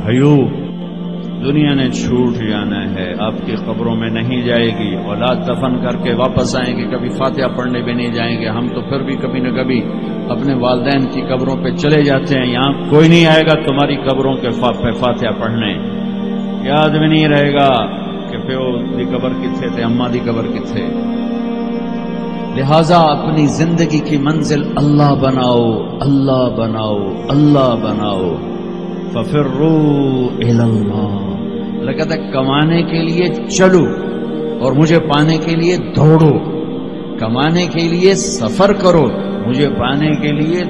بھائیو دنیا نے چھوٹ جانا ہے، آپ کی قبروں میں نہیں جائے گی، اولاد دفن کر کے واپس آئیں گے، کبھی فاتحہ پڑھنے بھی نہیں جائیں گے، ہم تو پھر بھی کبھی نہ کبھی اپنے والدین کی قبروں پہ چلے جاتے ہیں، یہاں کوئی نہیں آئے گا تمہاری قبروں کے پہ فاتحہ پڑھنے، یاد بھی نہیں رہے گا کہ پیو دی قبر کتھے تھے، اماں دی قبر کتھے۔ لہذا اپنی زندگی کی منزل اللہ بناؤ، اللہ بناؤ، اللہ بناؤ۔ ففروا الی اللہ، اللہ کہتا ہے کمانے کے لیے چلو اور مجھے پانے کے لیے دوڑو، کمانے کے لیے سفر کرو، مجھے پانے کے لیے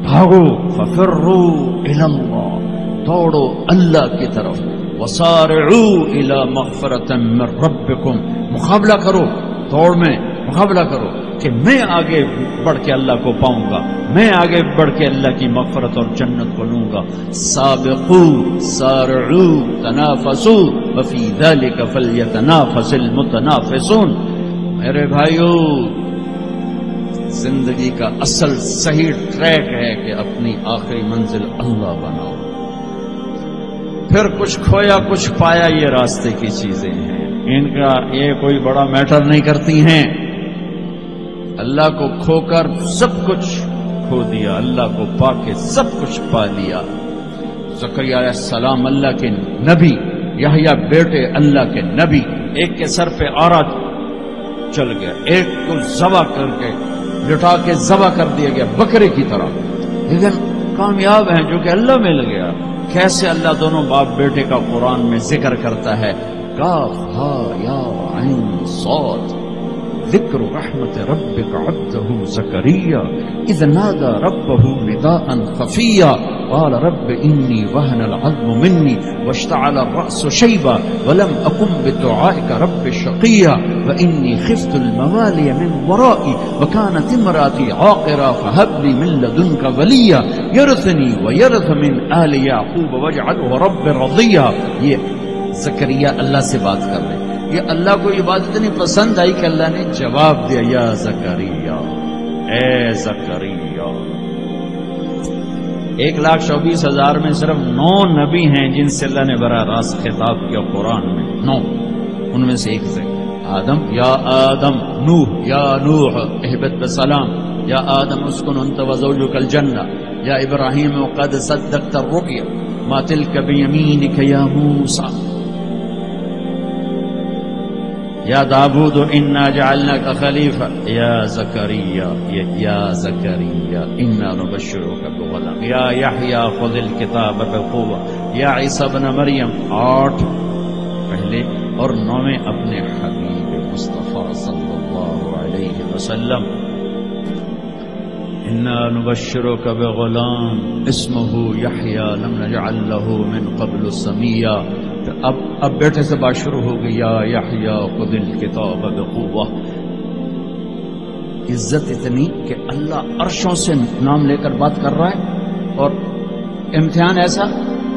بھاگو۔ ففروا الی اللہ، دوڑو اللہ کی طرف۔ وسارعوا الی مغفرۃ من ربکم، مقابلہ کرو، دوڑ میں مقابلہ کرو کہ میں آگے بڑھ کے اللہ کو پاؤں گا، میں آگے بڑھ کے اللہ کی مغفرت اور جنت کو لوں گا۔ سابقوا سارعوا تنافسوا وفی ذلک فلیتنافس المتنافسون۔ میرے بھائیو زندگی کا اصل صحیح ٹریک ہے کہ اپنی آخری منزل اللہ بناؤ، پھر کچھ کھویا کچھ پایا یہ راستے کی چیزیں ہیں، ان کا یہ کوئی بڑا میٹر نہیں کرتی ہیں۔ اللہ کو کھو کر سب کچھ کھو دیا، اللہ کو پا کے سب کچھ پا لیا۔ زکریا علیہ السلام اللہ کے نبی، یحییٰ بیٹے اللہ کے نبی، ایک کے سر پہ آرا چل گیا، ایک کو ذبح کر کے لٹا کے ذبح کر دیا گیا بکرے کی طرح، لیکن کامیاب ہیں جو کہ اللہ مل گیا۔ کیسے اللہ دونوں باپ بیٹے کا قرآن میں ذکر کرتا ہے، کاف ہا یا عین صاد، ذکر رحمت ربک عبدہ زکریا اذ نادى ربہ نداء خفیا قال رب انی وہن العظم منی واشتعل الرأس شیبا ولم اکن بدعائک رب شقیا وانی خفت الموالی من ورائی وکانت امراتی عاقرا فہب لی من لدنک ولیا یرثنی ویرث من آل یعقوب واجعلہ رب رضیا۔ یہ زکریا اللہ سے بات کر رہے، یہ اللہ کو یہ بات اتنی پسند آئی کہ اللہ نے جواب دیا، یا زکریا، اے زکریا۔ 1,24,000 میں صرف 9 نبی ہیں جن سے اللہ نے براہ راست خطاب کیا قرآن میں، 9، ان میں سے ایک سے آدم، یا آدم، نوح، یا نوح اہبط بسلام، یا آدم اسکن انت وزوجک الجنہ، یا ابراہیم قد صدقت الرؤیا ما تلک بیمینک یا موسیٰ، یا داود انا جعلناک خلیفہ، یا زکریا، یا زکریا انا نبشرک بغلام، یا یحییٰ خذ الکتاب بقوہ، یا عیسیٰ ابن مریم، 8 پہلے اور 9 اپنے حبیب مصطفیٰ صلی اللہ علیہ وسلم۔ انا نبشرک بغلام اسمہ یحییٰ لم نجعل له من قبل سمیا۔ اب بیٹے سے بات شروع ہو گئی، یا یحییٰ خذ الکتاب بقوہ۔ عزت اتنی کہ اللہ عرشوں سے نام لے کر بات کر رہا ہے، اور امتحان ایسا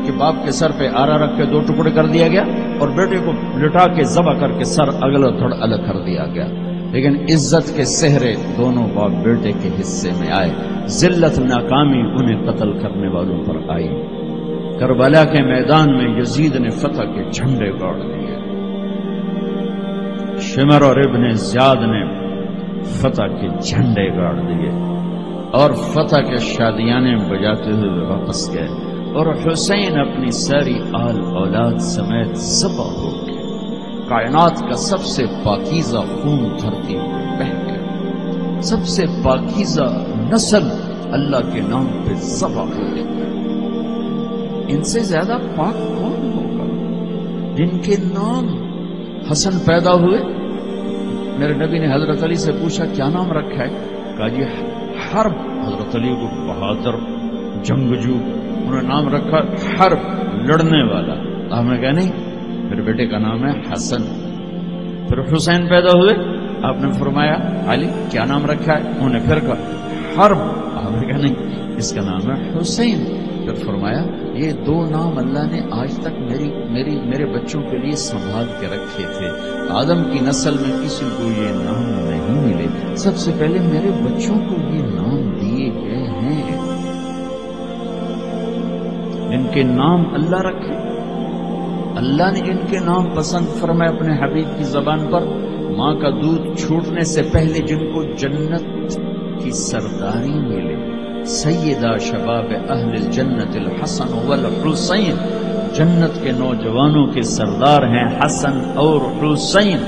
کہ باپ کے سر پہ آرا رکھ کے 2 ٹکڑے کر دیا گیا اور بیٹے کو لٹا کے ذبح کر کے سر اگلا تھوڑا الگ کر دیا گیا، لیکن عزت کے سہرے دونوں باپ بیٹے کے حصے میں آئے، ذلت ناکامی انہیں قتل کرنے والوں پر آئی۔ کربلا کے میدان میں یزید نے فتح کے جھنڈے گاڑ دیے، شمر اور ابن زیاد نے فتح کے جھنڈے گاڑ دیے، اور فتح کے شادیانے بجاتے ہوئے واپس گئے، اور حسین اپنی ساری آل اولاد سمیت ذبح ہو گئے۔ کائنات کا سب سے پاکیزہ خون دھرتی میں بہہ گیا، سب سے پاکیزہ نسل اللہ کے نام پہ ذبح ہو گئی۔ ان سے زیادہ پاک کون ہوگا؟ جن کے نام حسن پیدا ہوئے، میرے نبی نے حضرت علی سے پوچھا کیا نام رکھا ہے؟ کہا جی حرب، حضرت علی کو بہادر جنگجو، انہوں نے نام رکھا حرب، لڑنے والا۔ آپ نے کہا نہیں، میرے بیٹے کا نام ہے حسن۔ پھر حسین پیدا ہوئے، آپ نے فرمایا علی کیا نام رکھا ہے؟ انہوں نے پھر کہا حرب، آپ نے کہا نہیں اس کا نام ہے حسین۔ پھر فرمایا یہ 2 نام اللہ نے آج تک میرے بچوں کے لیے سنبھال کے رکھے تھے، آدم کی نسل میں کسی کو یہ نام نہیں ملے، سب سے پہلے میرے بچوں کو یہ نام دیے گئے ہیں۔ ان کے نام اللہ رکھے، اللہ نے جن کے نام پسند فرمائے اپنے حبیب کی زبان پر، ماں کا دودھ چھوٹنے سے پہلے جن کو جنت کی سرداری ملے، سیدہ شباب اہل الجنت الحسن والحسین، جنت کے نوجوانوں کے سردار ہیں حسن اور حسین۔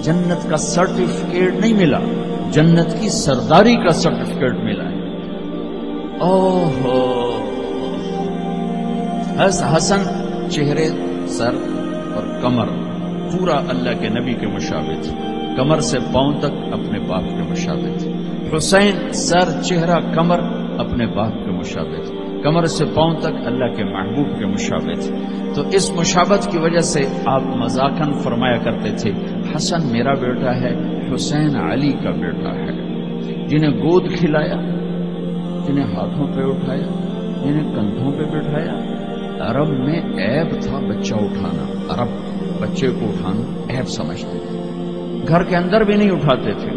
جنت کا سرٹیفکیٹ نہیں ملا، جنت کی سرداری کا سرٹیفکیٹ ملا ہے۔ حسن چہرے، سر اور کمر پورا اللہ کے نبی کے مشابہ تھے، کمر سے پاؤں تک اپنے باپ کے مشابہ تھے۔ حسین سر، چہرہ، کمر اپنے باپ کے مشابہ تھے، کمر سے پاؤں تک اللہ کے محبوب کے مشابہ تھے۔ تو اس مشابہت کی وجہ سے آپ مذاقاً فرمایا کرتے تھے حسن میرا بیٹا ہے، حسین علی کا بیٹا ہے۔ جنہیں گود کھلایا، جنہیں ہاتھوں پہ اٹھایا، جنہیں کندھوں پہ بٹھایا۔ عرب میں عیب تھا بچہ اٹھانا، عرب بچے کو اٹھانا عیب سمجھتے تھے، گھر کے اندر بھی نہیں اٹھاتے تھے،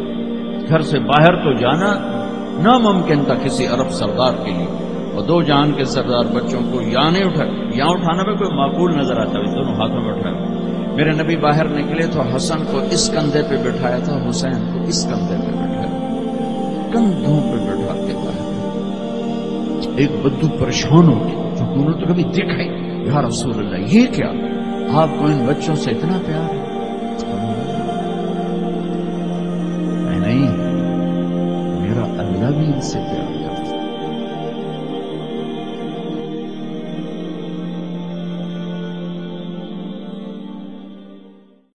گھر سے باہر تو جانا ناممکن تھا کسی عرب سردار کے لیے، اور دو جہان کے سردار بچوں کو یہاں نہیں اٹھائے، یہاں اٹھانا میں کوئی معقول نظر آتا ہے، دونوں ہاتھوں میں اٹھایا۔ میرے نبی باہر نکلے تو حسن کو اس کندھے پہ بٹھایا تھا، حسین کو اس کندھے پہ بٹھایا، کندھوں پہ بٹھا کے باہر۔ ایک بدو پریشان ہو گیا، جو انہوں نے تو کبھی دیکھا ہی، یا رسول اللہ یہ کیا، آپ کو ان بچوں سے اتنا پیار ہے؟